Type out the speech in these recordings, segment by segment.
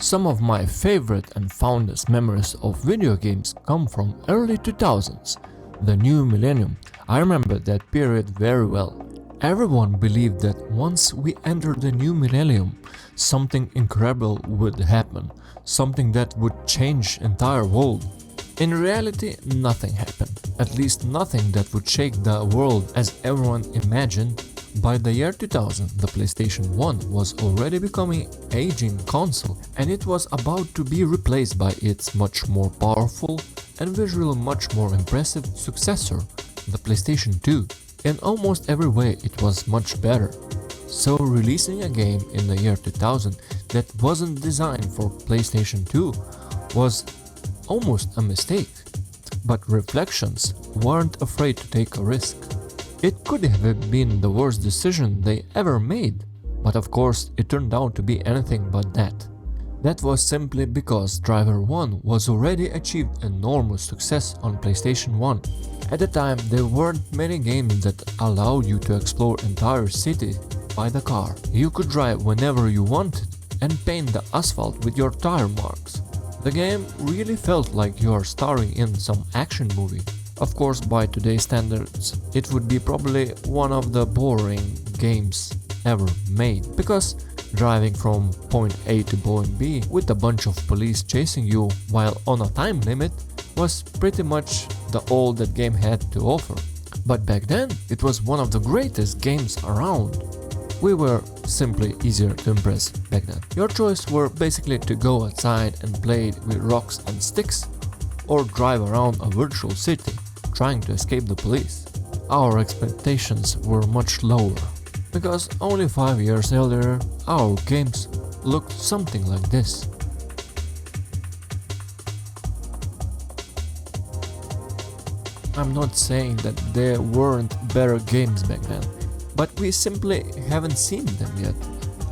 Some of my favorite and fondest memories of video games come from early 2000s, the new millennium. I remember that period very well. Everyone believed that once we entered the new millennium, something incredible would happen, something that would change entire world. In reality, nothing happened, at least nothing that would shake the world as everyone imagined. By the year 2000, the PlayStation 1 was already becoming an aging console, and it was about to be replaced by its much more powerful and visually much more impressive successor, the PlayStation 2. In almost every way it was much better. So releasing a game in the year 2000 that wasn't designed for PlayStation 2 was almost a mistake. But Reflections weren't afraid to take a risk. It could have been the worst decision they ever made, but of course it turned out to be anything but that. That was simply because Driver 1 was already achieved enormous success on PlayStation 1. At the time there weren't many games that allowed you to explore entire city by the car. You could drive whenever you wanted and paint the asphalt with your tire marks. The game really felt like you are starring in some action movie. Of course, by today's standards, it would be probably one of the boring games ever made, because driving from point A to point B with a bunch of police chasing you while on a time limit was pretty much all that game had to offer. But back then, it was one of the greatest games around. We were simply easier to impress back then. Your choice were basically to go outside and play with rocks and sticks, or drive around a virtual city trying to escape the police. Our expectations were much lower, because only 5 years earlier our games looked something like this. I'm not saying that there weren't better games back then, but we simply haven't seen them yet.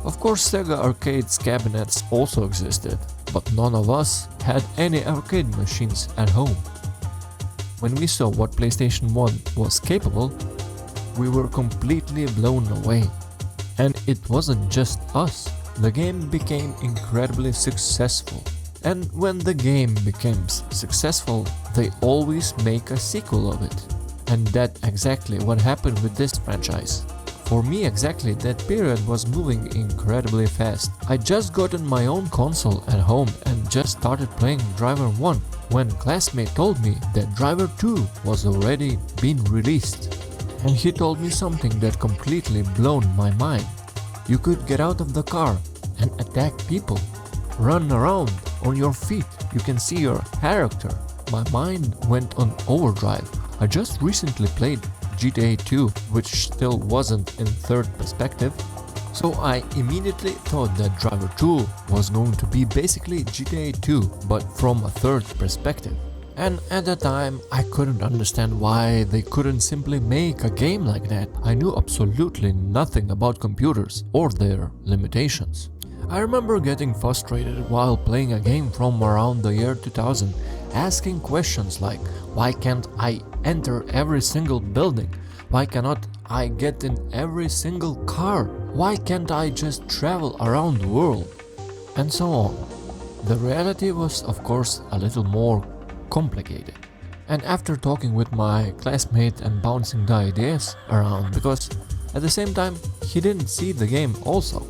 Of course, Sega arcades cabinets also existed, but none of us had any arcade machines at home. When we saw what PlayStation 1 was capable, we were completely blown away. And it wasn't just us, the game became incredibly successful. And when the game becomes successful, they always make a sequel of it. And that's exactly what happened with this franchise. For me, exactly that period was moving incredibly fast. I just gotten my own console at home and just started playing Driver 1 when classmate told me that Driver 2 was already been released. And he told me something that completely blown my mind. You could get out of the car and attack people, run around on your feet, you can see your character. My mind went on overdrive. I just recently played GTA 2, which still wasn't in third perspective, so I immediately thought that Driver 2 was going to be basically GTA 2, but from a third perspective. And at the time, I couldn't understand why they couldn't simply make a game like that. I knew absolutely nothing about computers or their limitations. I remember getting frustrated while playing a game from around the year 2000, asking questions like, why can't I enter every single building? Why cannot I get in every single car? Why can't I just travel around the world? And so on. The reality was, of course, a little more complicated. And after talking with my classmate and bouncing the ideas around, because at the same time he didn't see the game also,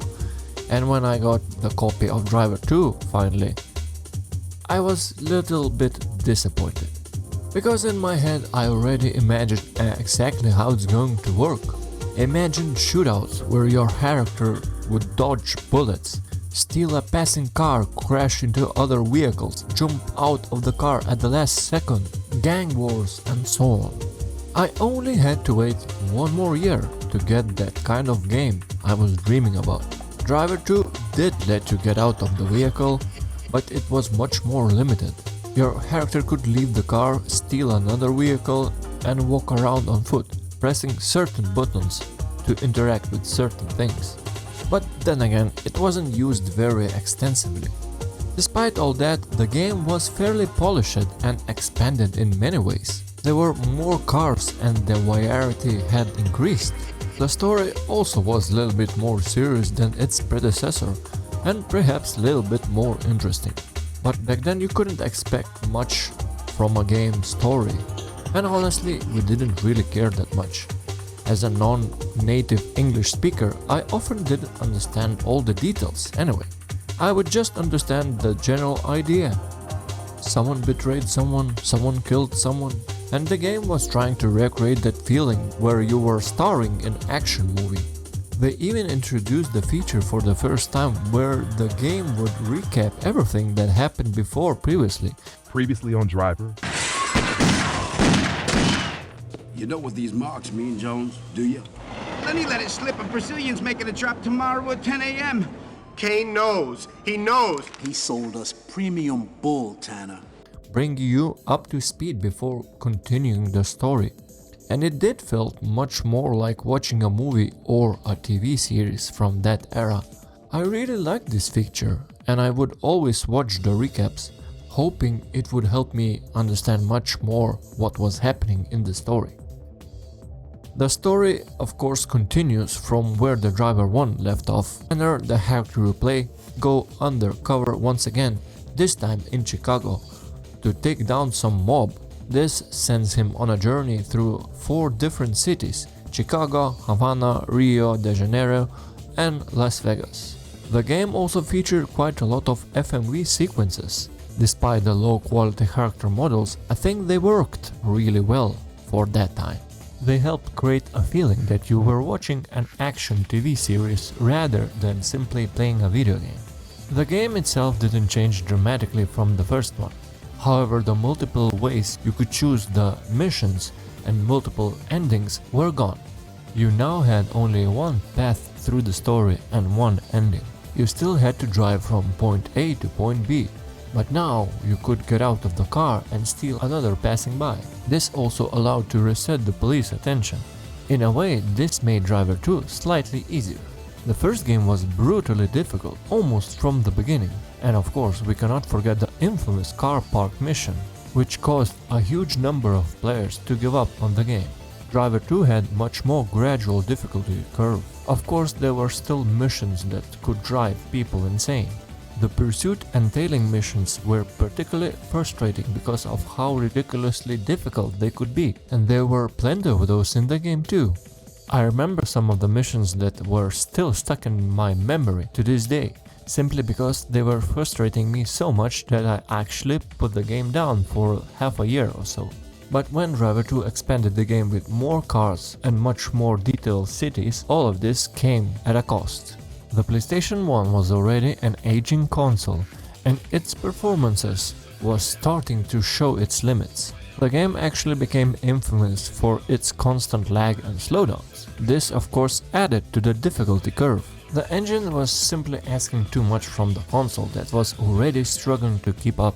and when I got the copy of Driver 2 finally, I was a little bit disappointed. Because in my head I already imagined exactly how it's going to work. Imagine shootouts where your character would dodge bullets, steal a passing car, crash into other vehicles, jump out of the car at the last second, gang wars and so on. I only had to wait one more year to get that kind of game I was dreaming about. Driver 2 did let you get out of the vehicle, but it was much more limited. Your character could leave the car, steal another vehicle and walk around on foot, pressing certain buttons to interact with certain things. But then again, it wasn't used very extensively. Despite all that, the game was fairly polished and expanded in many ways. There were more cars and the variety had increased. The story also was a little bit more serious than its predecessor, and perhaps a little bit more interesting. But back then you couldn't expect much from a game story, and honestly we didn't really care that much. As a non-native English speaker, I often didn't understand all the details anyway. I would just understand the general idea. Someone betrayed someone, someone killed someone, and the game was trying to recreate that feeling where you were starring in an action movie. They even introduced the feature for the first time where the game would recap everything that happened before previously. Previously on Driver. You know what these marks mean, Jones, do you? Then he let it slip and Brazilian's making a drop tomorrow at 10 a.m. Kane knows. He knows. He sold us premium bull, Tanner. Bring you up to speed before continuing the story. And it did feel much more like watching a movie or a TV series from that era. I really liked this feature and I would always watch the recaps, hoping it would help me understand much more what was happening in the story. The story of course continues from where the Driver 1 left off. Tanner, the character you play, go undercover once again, this time in Chicago, to take down some mob. This sends him on a journey through 4 different cities: Chicago, Havana, Rio de Janeiro and Las Vegas. The game also featured quite a lot of FMV sequences. Despite the low quality character models, I think they worked really well for that time. They helped create a feeling that you were watching an action TV series rather than simply playing a video game. The game itself didn't change dramatically from the first one. However, the multiple ways you could choose the missions and multiple endings were gone. You now had only one path through the story and one ending. You still had to drive from point A to point B, but now you could get out of the car and steal another passing by. This also allowed to reset the police attention. In a way, this made Driver 2 slightly easier. The first game was brutally difficult, almost from the beginning. And of course, we cannot forget the infamous car park mission, which caused a huge number of players to give up on the game. Driver 2 had much more gradual difficulty curve. Of course, there were still missions that could drive people insane. The pursuit and tailing missions were particularly frustrating because of how ridiculously difficult they could be, and there were plenty of those in the game too. I remember some of the missions that were still stuck in my memory to this day, simply because they were frustrating me so much that I actually put the game down for half a year or so. But when Driver 2 expanded the game with more cars and much more detailed cities, all of this came at a cost. The PlayStation 1 was already an aging console, and its performances was starting to show its limits. The game actually became infamous for its constant lag and slowdowns. This of course added to the difficulty curve. The engine was simply asking too much from the console that was already struggling to keep up.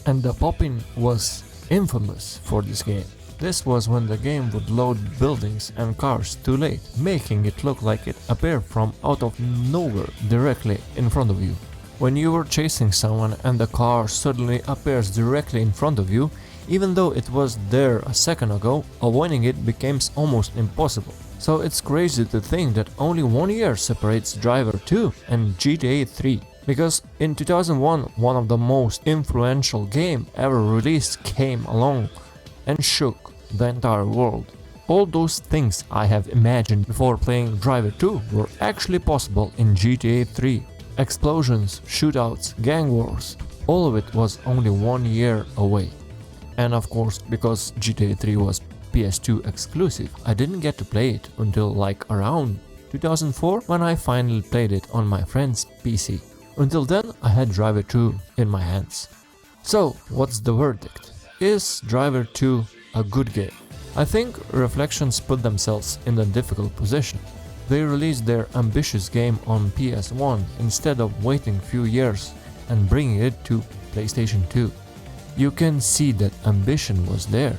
And the popping was infamous for this game. This was when the game would load buildings and cars too late, making it look like it appeared from out of nowhere directly in front of you. When you were chasing someone and the car suddenly appears directly in front of you, even though it was there a second ago, avoiding it becomes almost impossible. So it's crazy to think that only 1 year separates Driver 2 and GTA 3. Because in 2001, one of the most influential games ever released came along and shook the entire world. All those things I have imagined before playing Driver 2 were actually possible in GTA 3. Explosions, shootouts, gang wars, all of it was only 1 year away. And of course, because GTA 3 was PS2 exclusive, I didn't get to play it until like around 2004 when I finally played it on my friend's PC. Until then, I had Driver 2 in my hands. So, what's the verdict? Is Driver 2 a good game? I think Reflections put themselves in a difficult position. They released their ambitious game on PS1 instead of waiting few years and bringing it to PlayStation 2. You can see that ambition was there.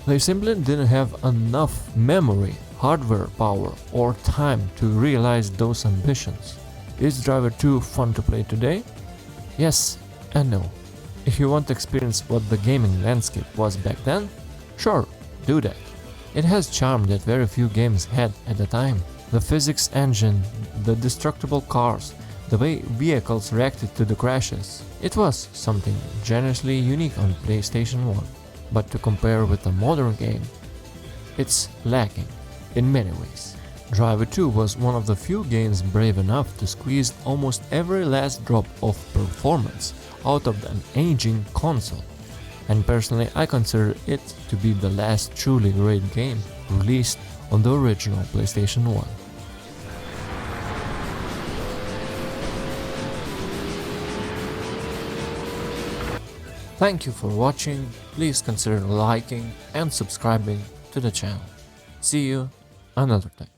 They simply didn't have enough memory, hardware power or time to realize those ambitions. Is Driver 2 fun to play today? Yes and no. If you want to experience what the gaming landscape was back then, sure, do that. It has charm that very few games had at the time. The physics engine, the destructible cars, the way vehicles reacted to the crashes. It was something genuinely unique on PlayStation 1, but to compare with a modern game, it's lacking in many ways. Driver 2 was one of the few games brave enough to squeeze almost every last drop of performance out of an aging console, and personally I consider it to be the last truly great game released on the original PlayStation 1. Thank you for watching, please consider liking and subscribing to the channel. See you another time.